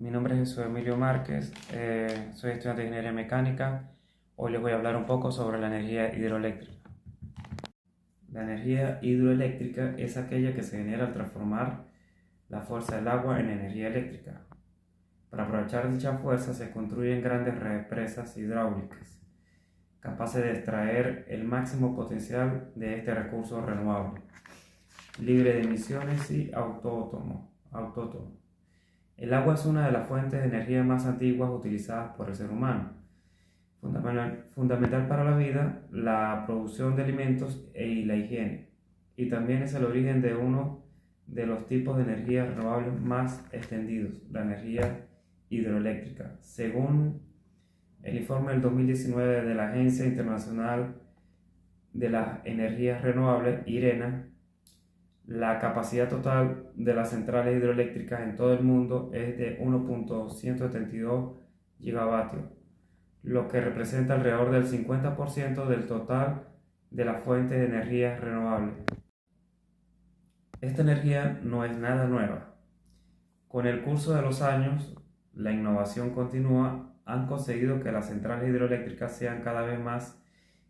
Mi nombre es Jesús Emilio Márquez, soy estudiante de Ingeniería Mecánica. Hoy les voy a hablar un poco sobre la energía hidroeléctrica. La energía hidroeléctrica es aquella que se genera al transformar la fuerza del agua en energía eléctrica. Para aprovechar dicha fuerza se construyen grandes represas hidráulicas, capaces de extraer el máximo potencial de este recurso renovable, libre de emisiones y autótono. El agua es una de las fuentes de energía más antiguas utilizadas por el ser humano, fundamental para la vida, la producción de alimentos y la higiene, y también es el origen de uno de los tipos de energía renovables más extendidos, la energía hidroeléctrica. Según el informe del 2019 de la Agencia Internacional de las Energías Renovables, IRENA, la capacidad total de las centrales hidroeléctricas en todo el mundo es de 1.172 gigavatios, lo que representa alrededor del 50% del total de las fuentes de energía renovables. Esta energía no es nada nueva. Con el curso de los años, la innovación continua han conseguido que las centrales hidroeléctricas sean cada vez más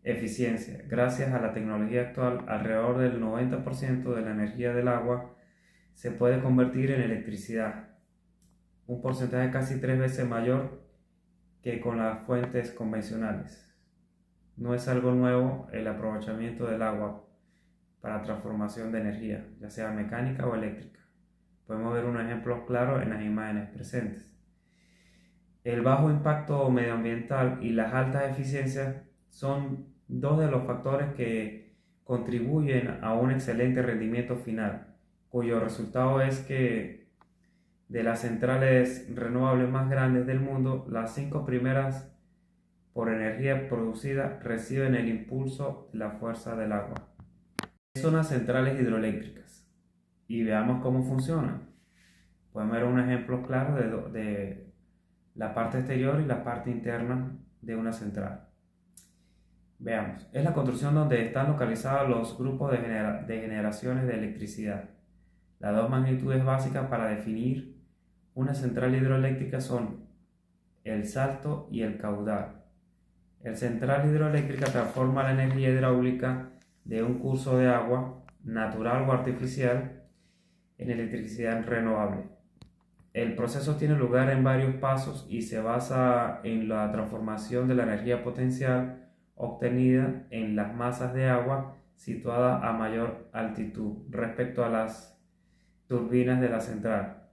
eficiencia. Gracias a la tecnología actual, alrededor del 90% de la energía del agua se puede convertir en electricidad, un porcentaje casi 3 veces mayor que con las fuentes convencionales. No es algo nuevo el aprovechamiento del agua para transformación de energía, ya sea mecánica o eléctrica. Podemos ver un ejemplo claro en las imágenes presentes. El bajo impacto medioambiental y las altas eficiencias son dos de los factores que contribuyen a un excelente rendimiento final, cuyo resultado es que de las centrales renovables más grandes del mundo, las 5 primeras por energía producida reciben el impulso de la fuerza del agua. Son las centrales hidroeléctricas y veamos cómo funcionan. Podemos ver un ejemplo claro de la parte exterior y la parte interna de una central. Veamos, es la construcción donde están localizados los grupos de generaciones de electricidad. Las dos magnitudes básicas para definir una central hidroeléctrica son el salto y el caudal. El central hidroeléctrica transforma la energía hidráulica de un curso de agua, natural o artificial, en electricidad renovable. El proceso tiene lugar en varios pasos y se basa en la transformación de la energía potencial obtenida en las masas de agua situadas a mayor altitud respecto a las turbinas de la central.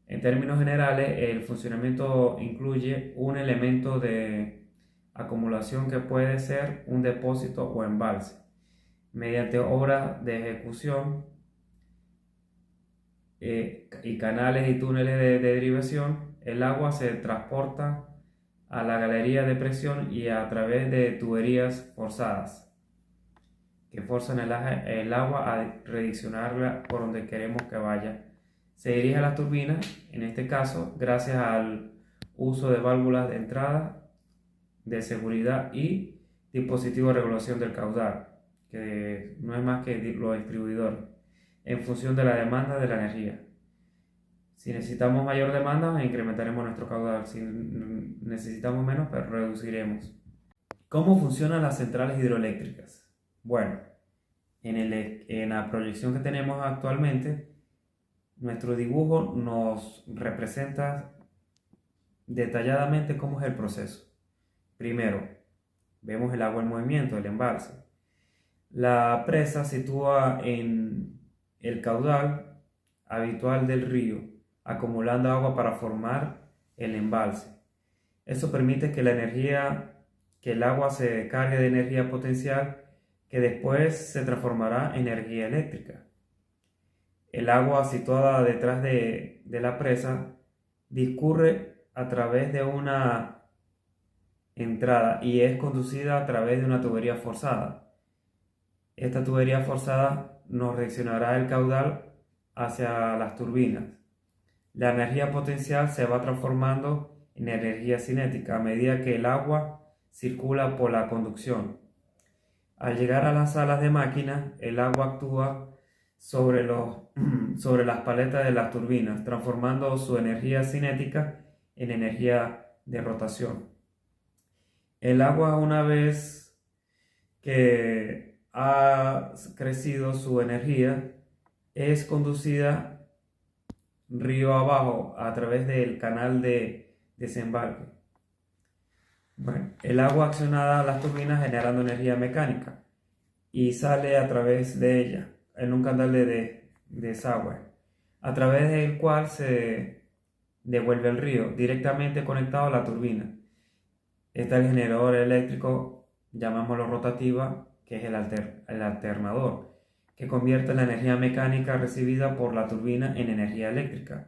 En términos generales, el funcionamiento incluye un elemento de acumulación que puede ser un depósito o embalse. Mediante obras de ejecución y canales y túneles de derivación, el agua se transporta a la galería de presión y a través de tuberías forzadas que forzan el agua a redireccionarla por donde queremos que vaya. Se dirige a las turbinas, en este caso, gracias al uso de válvulas de entrada, de seguridad y dispositivos de regulación del caudal, que no es más que los distribuidores, en función de la demanda de la energía. Si necesitamos mayor demanda, incrementaremos nuestro caudal. Si necesitamos menos, pues reduciremos. ¿Cómo funcionan las centrales hidroeléctricas? Bueno, en la proyección que tenemos actualmente, nuestro dibujo nos representa detalladamente cómo es el proceso. Primero, vemos el agua en movimiento, el embalse. La presa se sitúa en el caudal habitual del río, acumulando agua para formar el embalse. Eso permite que el agua se cargue de energía potencial que después se transformará en energía eléctrica. El agua situada detrás de la presa discurre a través de una entrada y es conducida a través de una tubería forzada. Esta tubería forzada nos direccionará el caudal hacia las turbinas. La energía potencial se va transformando en energía cinética a medida que el agua circula por la conducción. Al llegar a las salas de máquinas, el agua actúa sobre, sobre las paletas de las turbinas, transformando su energía cinética en energía de rotación. El agua, una vez que ha crecido su energía, es conducida río abajo a través del canal de desembarque. Bueno, el agua accionada a las turbinas generando energía mecánica y sale a través de ella en un canal de desagüe, a través del cual se devuelve el río directamente conectado a la turbina. Está el generador eléctrico, llamámoslo rotativa, que es el alternador, que convierte la energía mecánica recibida por la turbina en energía eléctrica.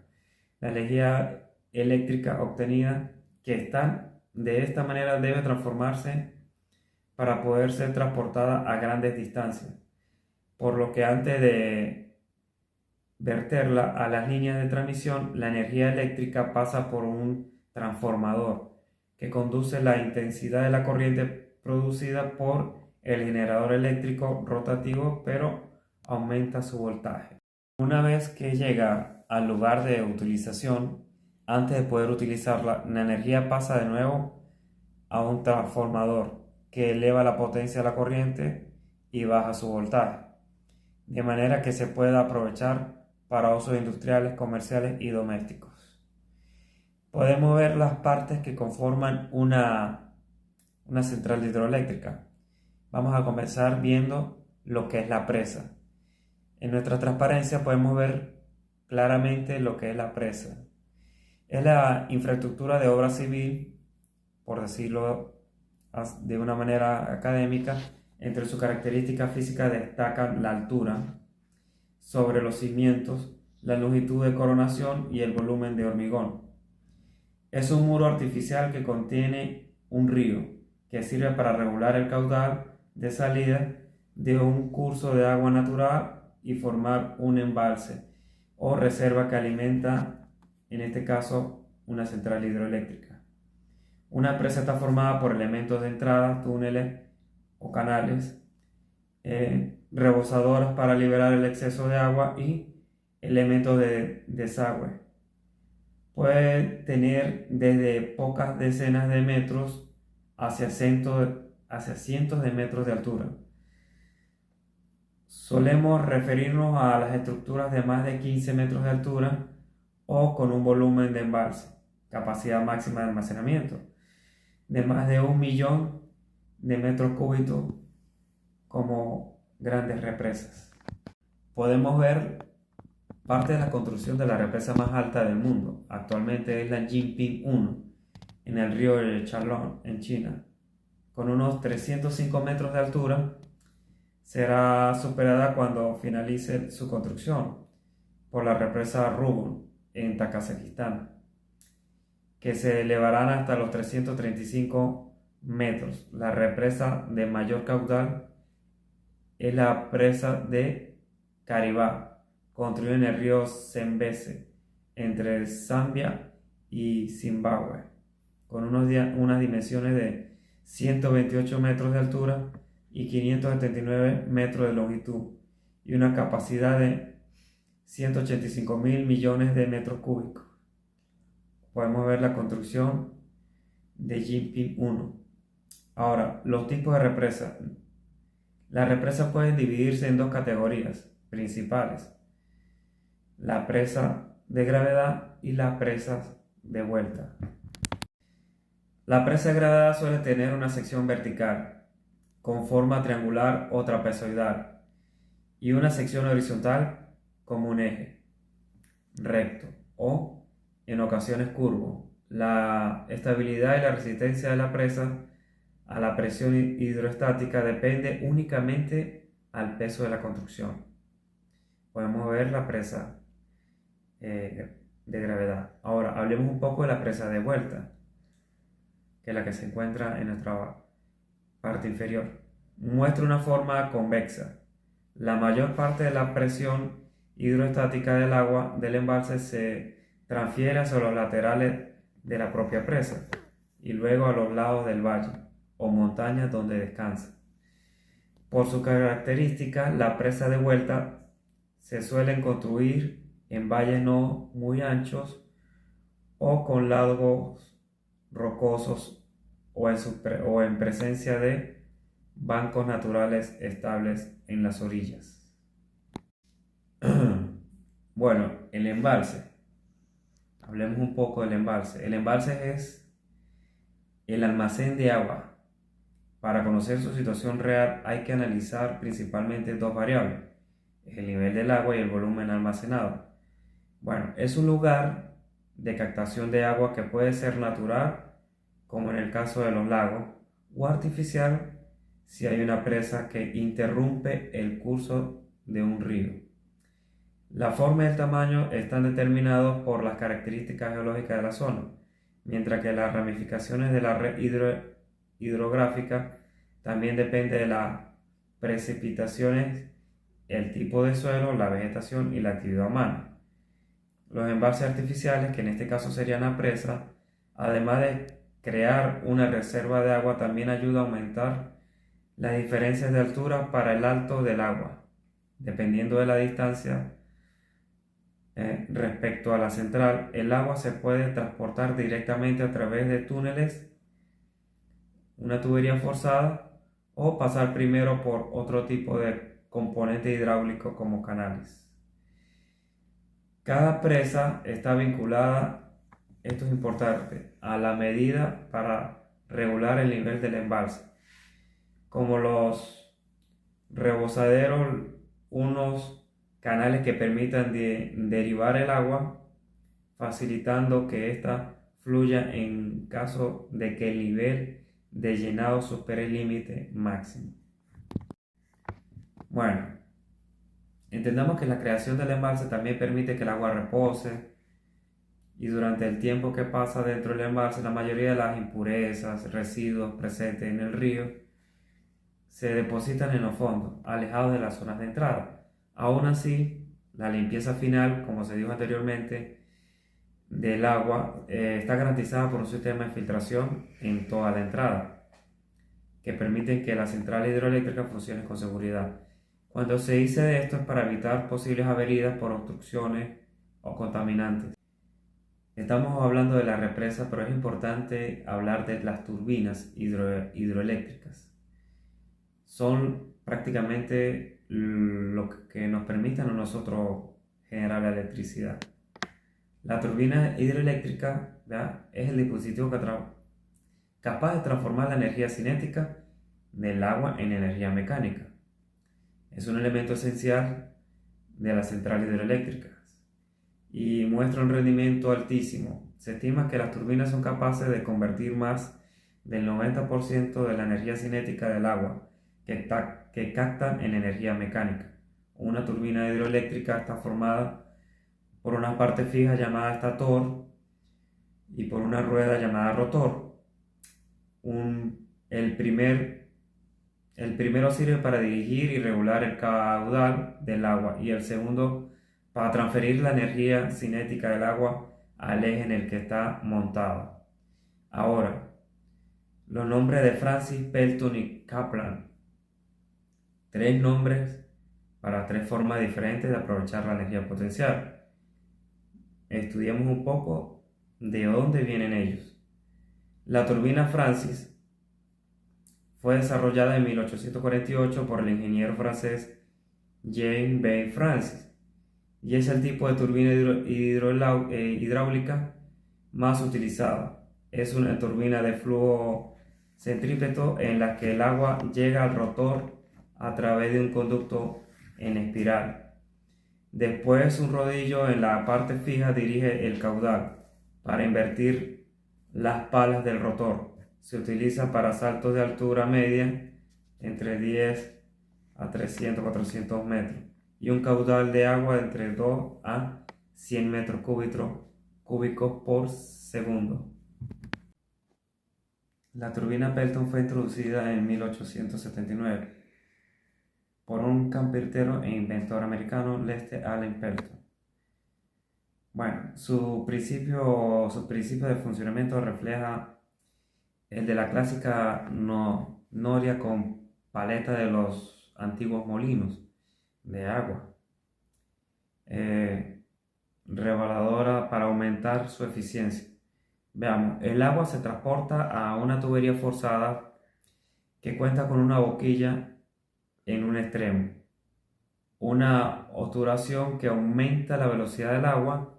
La energía eléctrica obtenida de esta manera debe transformarse para poder ser transportada a grandes distancias, por lo que antes de verterla a las líneas de transmisión, la energía eléctrica pasa por un transformador que conduce la intensidad de la corriente producida por el generador eléctrico rotativo, pero aumenta su voltaje. Una vez que llega al lugar de utilización, antes de poder utilizarla, la energía pasa de nuevo a un transformador que eleva la potencia de la corriente y baja su voltaje, de manera que se pueda aprovechar para usos industriales, comerciales y domésticos. Podemos ver las partes que conforman una central hidroeléctrica. Vamos a comenzar viendo lo que es la presa. En nuestra transparencia podemos ver claramente lo que es la presa. Es la infraestructura de obra civil, por decirlo de una manera académica. Entre sus características físicas destacan la altura sobre los cimientos, la longitud de coronación y el volumen de hormigón. Es un muro artificial que contiene un río que sirve para regular el caudal de salida de un curso de agua natural y formar un embalse o reserva que alimenta, en este caso, una central hidroeléctrica. Una presa está formada por elementos de entrada, túneles o canales, rebosadoras para liberar el exceso de agua y elementos de desagüe. Puede tener desde pocas decenas de metros hacia cientos de metros de altura. Solemos referirnos a las estructuras de más de 15 metros de altura o con un volumen de embalse, capacidad máxima de almacenamiento, de más de 1 millón de metros cúbicos como grandes represas. Podemos ver parte de la construcción de la represa más alta del mundo. Actualmente es la Jinping 1 en el río de Chalon, en China. Con unos 305 metros de altura, será superada cuando finalice su construcción por la represa Rubon en Kazajistán, que se elevarán hasta los 335 metros. La represa de mayor caudal es la presa de Karibá, construida en el río Zambeze, entre Zambia y Zimbabue, con unas dimensiones de 128 metros de altura y 579 metros de longitud, y una capacidad de 185.000 millones de metros cúbicos. Podemos ver la construcción de Jinping 1. Ahora, los tipos de represas. Las represas pueden dividirse en dos categorías principales: la presa de gravedad y las presas de vuelta. La presa de gravedad suele tener una sección vertical con forma triangular o trapezoidal y una sección horizontal como un eje recto o en ocasiones curvo. La estabilidad y la resistencia de la presa a la presión hidroestática depende únicamente al peso de la construcción. Podemos ver la presa de gravedad. Ahora hablemos un poco de la presa de vuelta, que es la que se encuentra en nuestra parte inferior. Muestra una forma convexa. La mayor parte de la presión hidroestática del agua del embalse se transfiere hacia los laterales de la propia presa y luego a los lados del valle o montañas donde descansa. Por su característica, la presa de vuelta se suelen construir en valles no muy anchos o con lagos rocosos o en presencia de bancos naturales estables en las orillas. Bueno, el embalse. Hablemos un poco del embalse. El embalse es el almacén de agua. Para conocer su situación real hay que analizar principalmente dos variables, el nivel del agua y el volumen almacenado. Bueno, es un lugar de captación de agua que puede ser natural, como en el caso de los lagos, o artificial si hay una presa que interrumpe el curso de un río. La forma y el tamaño están determinados por las características geológicas de la zona, mientras que las ramificaciones de la red hidrográfica también depende de las precipitaciones, el tipo de suelo, la vegetación y la actividad humana. Los embalses artificiales, que en este caso serían la presa, además de crear una reserva de agua, también ayuda a aumentar las diferencias de altura para el alto del agua, dependiendo de la distancia respecto a la central. El agua se puede transportar directamente a través de túneles, una tubería forzada, o pasar primero por otro tipo de componente hidráulico como canales. Cada presa está vinculada, esto es importante, a la medida para regular el nivel del embalse, como los rebosaderos, unos canales que permitan derivar el agua, facilitando que ésta fluya en caso de que el nivel de llenado supere el límite máximo. Bueno, entendamos que la creación del embalse también permite que el agua repose y durante el tiempo que pasa dentro del embalse la mayoría de las impurezas, residuos presentes en el río se depositan en los fondos, alejados de las zonas de entrada. Aún así, la limpieza final, como se dijo anteriormente, del agua está garantizada por un sistema de filtración en toda la entrada, que permite que la central hidroeléctrica funcione con seguridad. Cuando se dice esto es para evitar posibles averías por obstrucciones o contaminantes. Estamos hablando de la represa, pero es importante hablar de las turbinas hidroeléctricas. Son prácticamente lo que nos permiten a nosotros generar la electricidad. La turbina hidroeléctrica, ¿verdad?, es el dispositivo capaz de transformar la energía cinética del agua en energía mecánica. Es un elemento esencial de las centrales hidroeléctricas y muestra un rendimiento altísimo. Se estima que las turbinas son capaces de convertir más del 90% de la energía cinética del agua que captan en energía mecánica. Una turbina hidroeléctrica está formada por una parte fija llamada estator y por una rueda llamada rotor. El primero sirve para dirigir y regular el caudal del agua y el segundo para transferir la energía cinética del agua al eje en el que está montado. Ahora, los nombres de Francis, Pelton y Kaplan. Tres nombres para tres formas diferentes de aprovechar la energía potencial. Estudiamos un poco de dónde vienen ellos. La turbina Francis fue desarrollada en 1848 por el ingeniero francés James B. Francis y es el tipo de turbina hidráulica más utilizada. Es una turbina de flujo centrípeto en la que el agua llega al rotor a través de un conducto en espiral. Después, un rodillo en la parte fija dirige el caudal para invertir las palas del rotor. Se utiliza para saltos de altura media entre 10 a 300-400 metros y un caudal de agua de entre 2 a 100 metros cúbicos por segundo. La turbina Pelton fue introducida en 1879 por un carpintero e inventor americano, Lester Allen Pelton. Bueno, su principio de funcionamiento refleja el de la clásica noria con paleta de los antiguos molinos de agua. reveladora para aumentar su eficiencia. Veamos, el agua se transporta a una tubería forzada que cuenta con una boquilla en un extremo, una obturación que aumenta la velocidad del agua.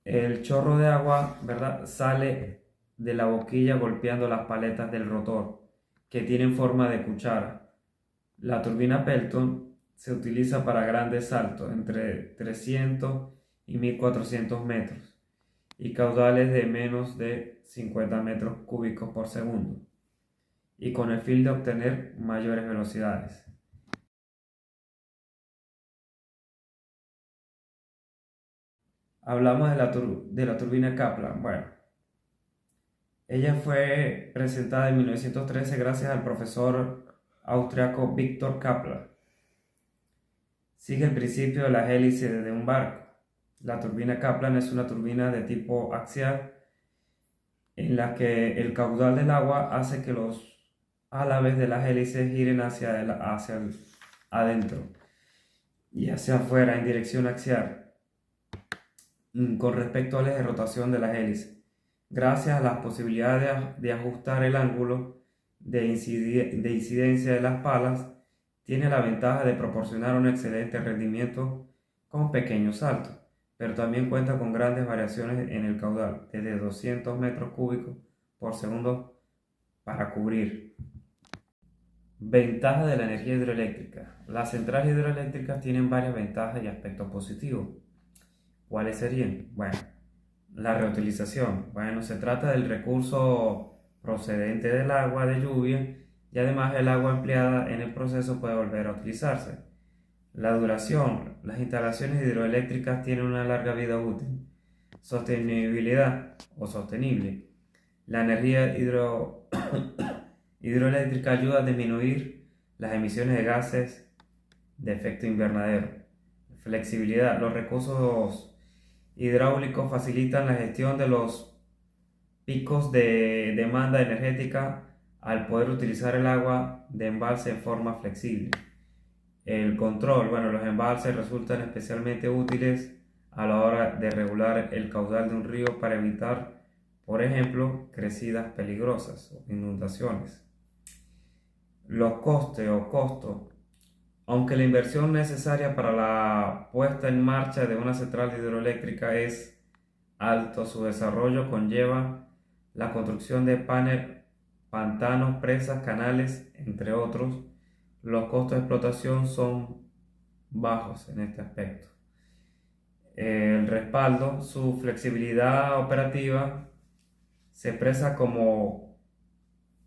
El chorro de agua, ¿verdad?, sale de la boquilla golpeando las paletas del rotor, que tienen forma de cuchara. La turbina Pelton se utiliza para grandes saltos, entre 300 y 1400 metros, y caudales de menos de 50 metros cúbicos por segundo, y con el fin de obtener mayores velocidades. Hablamos de la turbina Kaplan. Bueno, ella fue presentada en 1913 gracias al profesor austriaco Victor Kaplan. Sigue el principio de la hélice de un barco. La turbina Kaplan es una turbina de tipo axial en la que el caudal del agua hace que los álabes de las hélices giren hacia adentro y hacia afuera en dirección axial con respecto al eje de rotación de las hélices. Gracias a las posibilidades de ajustar el ángulo de incidencia de las palas, tiene la ventaja de proporcionar un excelente rendimiento con pequeños saltos, pero también cuenta con grandes variaciones en el caudal, desde 200 metros cúbicos por segundo para cubrir. Ventajas de la energía hidroeléctrica. Las centrales hidroeléctricas tienen varias ventajas y aspectos positivos. ¿Cuáles serían? Bueno, la reutilización. Bueno, se trata del recurso procedente del agua de lluvia y además el agua empleada en el proceso puede volver a utilizarse. La duración. Las instalaciones hidroeléctricas tienen una larga vida útil. Sostenibilidad o sostenible. La energía hidroeléctrica ayuda a disminuir las emisiones de gases de efecto invernadero. Flexibilidad. Los recursos hidráulicos facilitan la gestión de los picos de demanda energética al poder utilizar el agua de embalse en forma flexible. El control. Bueno, los embalses resultan especialmente útiles a la hora de regular el caudal de un río para evitar, por ejemplo, crecidas peligrosas o inundaciones. Los costes o costos. Aunque la inversión necesaria para la puesta en marcha de una central hidroeléctrica es alto, su desarrollo conlleva la construcción de pantanos, presas, canales, entre otros. Los costos de explotación son bajos en este aspecto. El respaldo, su flexibilidad operativa se expresa como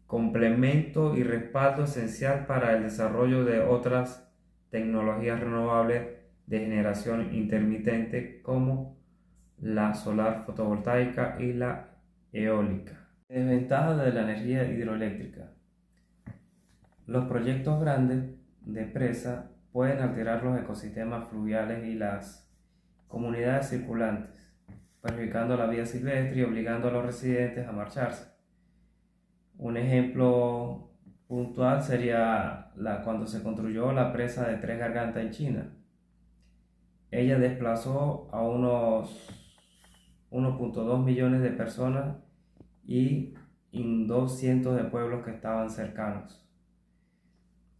complemento y respaldo esencial para el desarrollo de otras tecnologías renovables de generación intermitente como la solar fotovoltaica y la eólica. Desventajas de la energía hidroeléctrica. Los proyectos grandes de presa pueden alterar los ecosistemas fluviales y las comunidades circulantes, perjudicando la vida silvestre y obligando a los residentes a marcharse. Un ejemplo puntual sería cuando se construyó la presa de Tres Gargantas en China. Ella desplazó a unos 1.2 millones de personas y 200 de pueblos que estaban cercanos.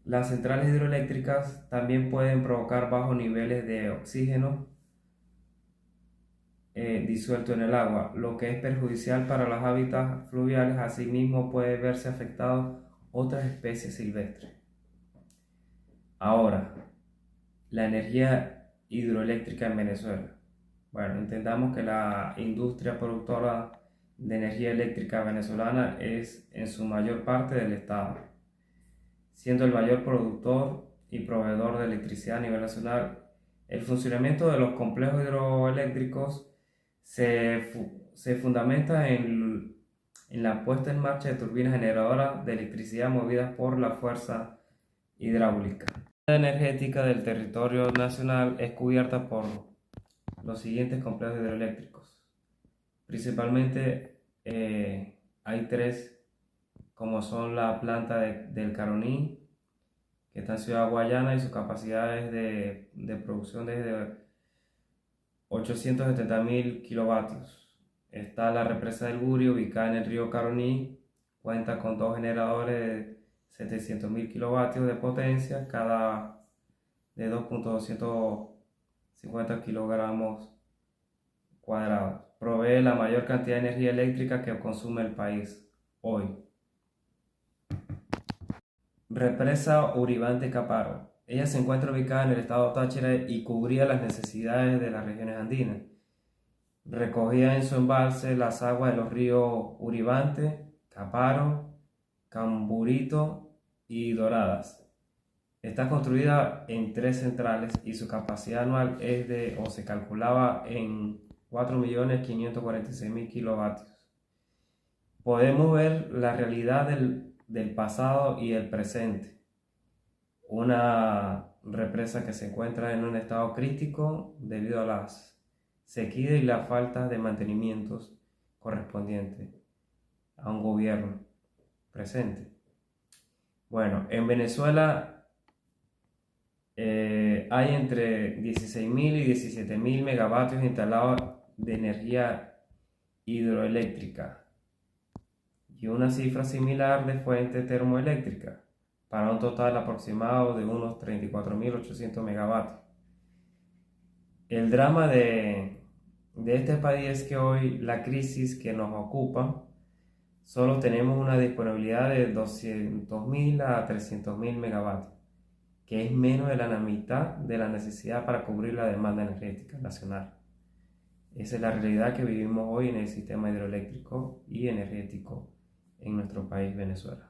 Las centrales hidroeléctricas también pueden provocar bajos niveles de oxígeno disuelto en el agua, lo que es perjudicial para los hábitats fluviales. Asimismo puede verse afectados otras especies silvestres. Ahora, la energía hidroeléctrica en Venezuela. Bueno, entendamos que la industria productora de energía eléctrica venezolana es en su mayor parte del Estado, siendo el mayor productor y proveedor de electricidad a nivel nacional. El funcionamiento de los complejos hidroeléctricos se fundamenta en la puesta en marcha de turbinas generadoras de electricidad movidas por la fuerza hidráulica. La energética del territorio nacional es cubierta por los siguientes complejos hidroeléctricos. Principalmente hay tres, como son la planta del Caroní, que está en Ciudad Guayana, y sus capacidades de producción desde 870.000 kilovatios. Está la represa del Guri, ubicada en el río Caroní, cuenta con dos generadores de 700.000 kilovatios de potencia, cada de 2.250 kilogramos cuadrados. Provee la mayor cantidad de energía eléctrica que consume el país hoy. Represa Uribante-Caparo. Ella se encuentra ubicada en el estado Táchira y cubría las necesidades de las regiones andinas. Recogía en su embalse las aguas de los ríos Uribante, Caparo, Camburito y Doradas. Está construida en 3 centrales y su capacidad anual se calculaba en 4.546.000 kilovatios. Podemos ver la realidad del pasado y el presente. Una represa que se encuentra en un estado crítico debido a las sequías y la falta de mantenimientos correspondientes a un gobierno presente. Bueno, en Venezuela hay entre 16.000 y 17.000 megavatios instalados de energía hidroeléctrica y una cifra similar de fuente termoeléctrica, para un total aproximado de unos 34.800 megavatios. El drama de este país es que hoy la crisis que nos ocupa, solo tenemos una disponibilidad de 200.000 a 300.000 megavatios, que es menos de la mitad de la necesidad para cubrir la demanda energética nacional. Esa es la realidad que vivimos hoy en el sistema hidroeléctrico y energético en nuestro país, Venezuela.